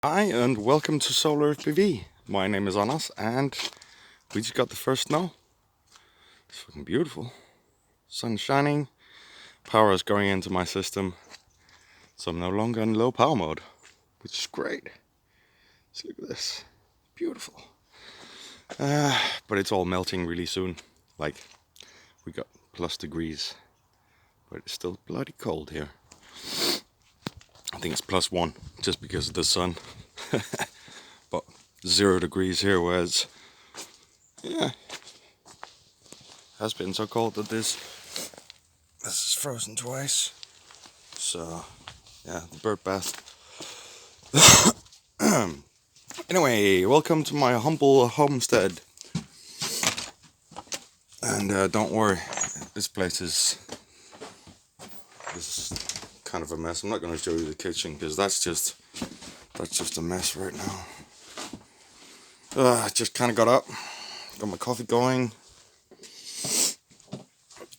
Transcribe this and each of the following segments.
Hi and welcome to Solar FPV. My name is Anas and we just got the first snow. It's fucking beautiful. Sun shining, power is going into my system, so I'm no longer in low power mode, which is great. So look at this, beautiful. But it's all melting really soon. Like, we got plus degrees, but it's still bloody cold here. I think it's +1 just because of the sun. But 0 degrees here, whereas, yeah, has been so cold that this is frozen twice. So, yeah, the bird bath. Anyway, welcome to my humble homestead. And don't worry, this place is kind of a mess. I'm not going to show you the kitchen because that's just a mess right now. I just kind of got up, got my coffee going,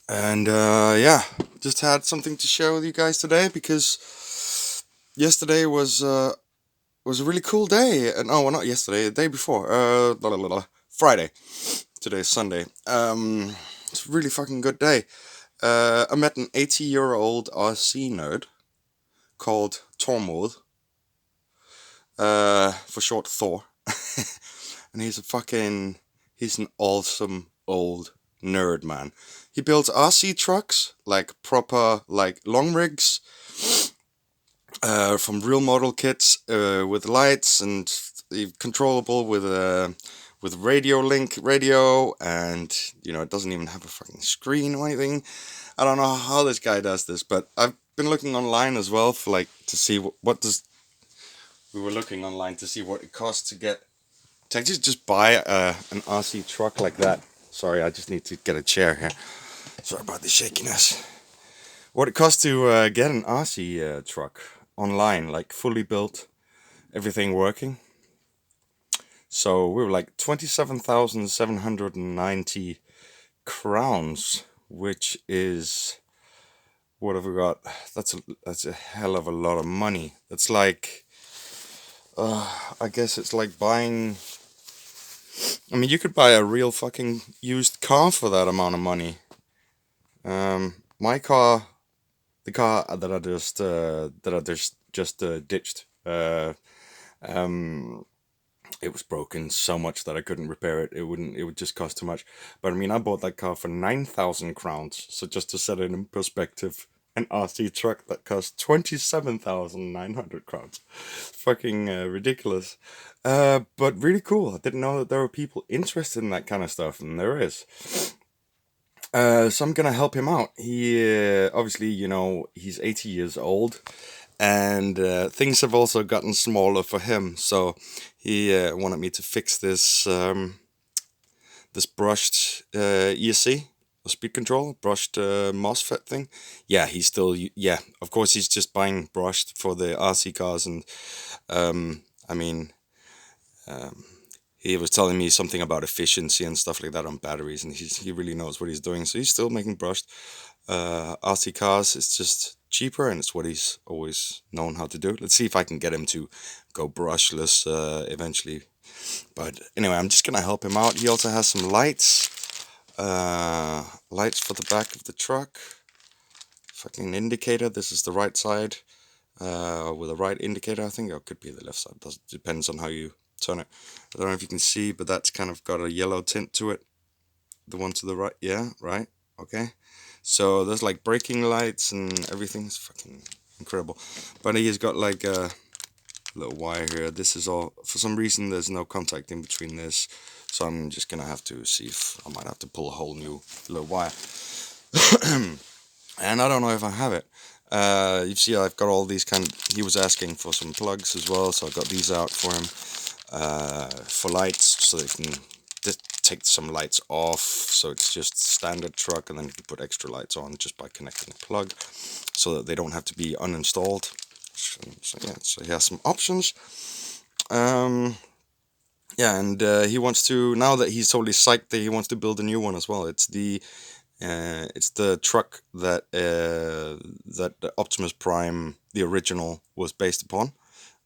and yeah, just had something to share with you guys today because yesterday was a really cool day. No, well, not yesterday, the day before. Friday. Today's Sunday. It's a really fucking good day. I met an 80-year-old RC nerd called Tormod, for short Thor. And he's an awesome old nerd, man. He builds RC trucks, like proper, like long rigs, from real model kits, with lights and controllable with radio, and it doesn't even have a fucking screen or anything. I don't know how this guy does this, but I've been looking online as well for to see what does. We were looking online to see what it costs to actually just buy an RC truck like that. Sorry, I just need to get a chair here. Sorry about the shakiness. What it costs to get an RC truck online, like fully built, everything working. So we were like 27,790 crowns, which is, what have we got? That's a hell of a lot of money. That's like, I guess it's like buying. I mean, you could buy a real fucking used car for that amount of money. My car, the car that I just ditched. It was broken so much that I couldn't repair it. It would just cost too much. But I mean, I bought that car for 9,000 crowns. So just to set it in perspective, an RC truck that cost 27,900 crowns. Fucking ridiculous. But really cool. I didn't know that there were people interested in that kind of stuff, and there is. So I'm gonna help him out. He obviously, he's 80 years old, and things have also gotten smaller for him. So he wanted me to fix this brushed ESC, or speed control, brushed MOSFET thing. Yeah, yeah. Of course, he's just buying brushed for the RC cars, and I mean. Um, he was telling me something about efficiency and stuff like that on batteries, and he really knows what he's doing. So he's still making brushed RC cars. It's just cheaper, and it's what he's always known how to do. Let's see if I can get him to go brushless eventually. But anyway, I'm just gonna help him out. He also has some lights for the back of the truck. Fucking indicator. This is the right side, with the right indicator, I think. Or it could be the left side. Depends on how you turn it. I don't know if you can see, but that's kind of got a yellow tint to it. The one to the right, yeah, right, okay. So there's like braking lights and everything. It's fucking incredible. But he's got like a little wire here. This is all, for some reason there's no contact in between this, so I'm just gonna have to see if I might have to pull a whole new little wire. And I don't know if I have it. You see, I've got all these he was asking for some plugs as well, so I got these out for him. For lights, so they can take some lights off, so it's just standard truck, and then you can put extra lights on just by connecting a plug, so that they don't have to be uninstalled. So yeah, so he has some options. Yeah, and he wants to, now that he's totally psyched, that he wants to build a new one as well. It's the truck that the Optimus Prime, the original, was based upon.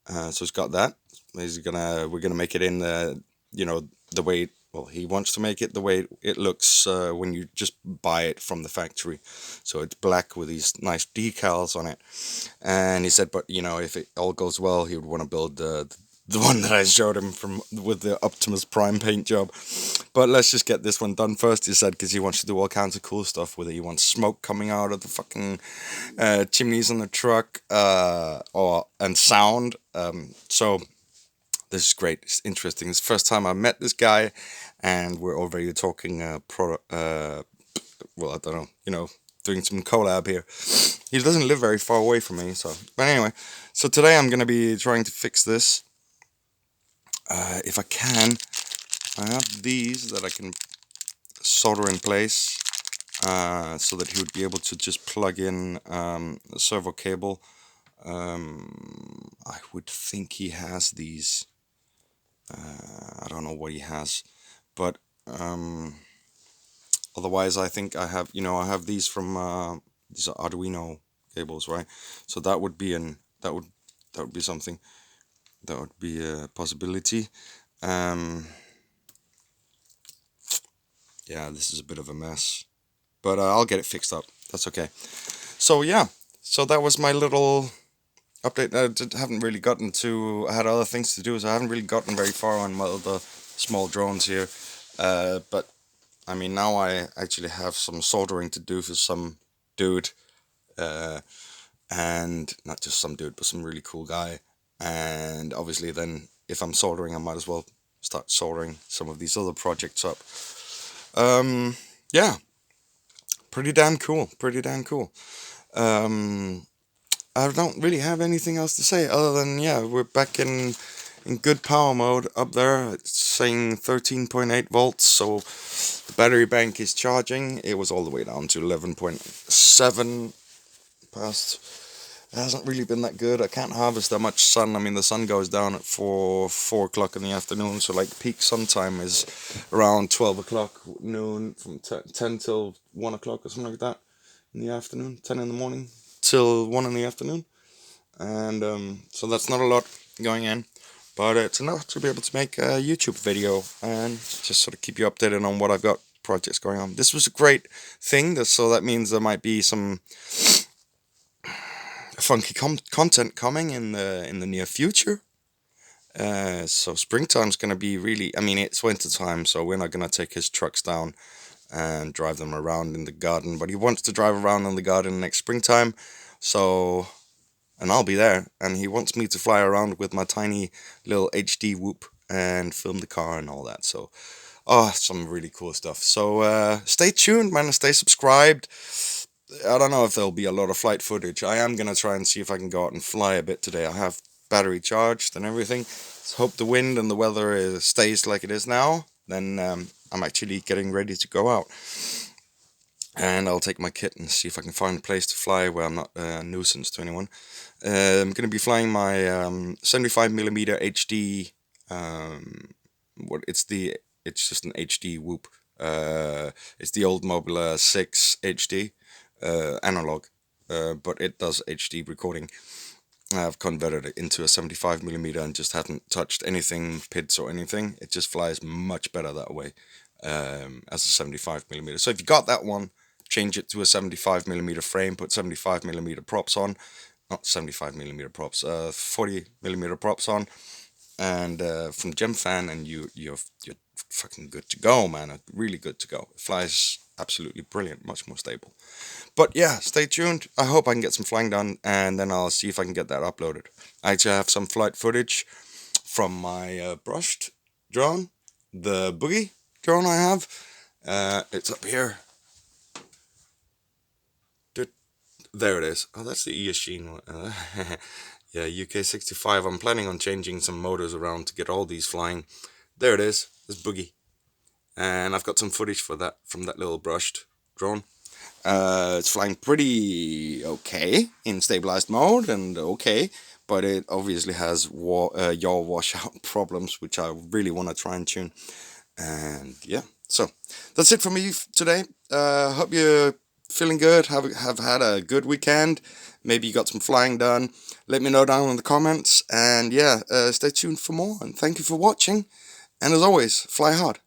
So it's got that. We're gonna make it in the, the way, well, he wants to make it the way it looks when you just buy it from the factory. So it's black with these nice decals on it. And he said, but if it all goes well, he would want to build the one that I showed him from with the Optimus Prime paint job. But let's just get this one done first, he said, because he wants to do all kinds of cool stuff with it. He wants smoke coming out of the fucking chimneys on the truck, and sound. So this is great. It's interesting. It's the first time I met this guy, and we're already talking well, I don't know, doing some collab here. He doesn't live very far away from me, so. But anyway, so today I'm gonna be trying to fix this. If I can, I have these that I can solder in place, so that he would be able to just plug in a servo cable. I would think he has these. I don't know what he has, but otherwise I think I have, I have these from these are Arduino cables, right? So that would be that would be something. That would be a possibility. Yeah, this is a bit of a mess, but I'll get it fixed up. That's okay. So yeah, so that was my little update. Haven't really gotten to. I had other things to do, so I haven't really gotten very far on my other small drones here. But I mean, now I actually have some soldering to do for some dude, and not just some dude, but some really cool guy. And obviously, then if I'm soldering, I might as well start soldering some of these other projects up. Yeah, pretty damn cool. Pretty damn cool. I don't really have anything else to say other than, yeah, we're back in good power mode up there. It's saying 13.8 volts, so the battery bank is charging. It was all the way down to 11.7 past. It hasn't really been that good. I can't harvest that much sun. I mean, the sun goes down at 4 o'clock in the afternoon, so like peak sun time is around 12 o'clock noon, from 10 till 1 o'clock or something like that in the afternoon, 10 in the morning till 1 in the afternoon. And so that's not a lot going in, but it's enough to be able to make a YouTube video and just sort of keep you updated on what I've got projects going on. This was a great thing, so that means there might be some funky content coming in the near future. So springtime's going to be really, I mean, it's winter time, so we're not going to take his trucks down and drive them around in the garden, but he wants to drive around in the garden next springtime, so, and I'll be there, and he wants me to fly around with my tiny little HD whoop and film the car and all that. So some really cool stuff. So stay tuned, man, and stay subscribed. I don't know if there'll be a lot of flight footage. I am going to try and see if I can go out and fly a bit today. I have battery charged and everything. So hope the wind and the weather stays like it is now. Then I'm actually getting ready to go out. And I'll take my kit and see if I can find a place to fly where I'm not a nuisance to anyone. I'm going to be flying my 75mm HD. It's just an HD whoop. It's the old Mobile 6 HD. Analog, but it does HD recording. I've converted it into a 75mm and just haven't touched anything, PIDs or anything. It just flies much better that way, as a 75mm. So if you got that one, change it to a 75mm frame, put 75mm props on, not 75mm props, 40mm props on, and from Gemfan, and you're fucking good to go, man. Really good to go. It flies absolutely brilliant, much more stable. But yeah, stay tuned. I hope I can get some flying done, and then I'll see if I can get that uploaded. I actually have some flight footage from my brushed drone, the Boogie drone I have. It's up here. There it is. Oh, that's the Eachine one. Yeah, UK65. I'm planning on changing some motors around to get all these flying. There it is. This Boogie. And I've got some footage for that from that little brushed drone. It's flying pretty okay in stabilized mode and okay, but it obviously has yaw washout problems, which I really want to try and tune. And yeah, so that's it for me today. Hope you feeling good, have had a good weekend. Maybe you got some flying done. Let me know down in the comments. And yeah, stay tuned for more. And thank you for watching. And as always, fly hard.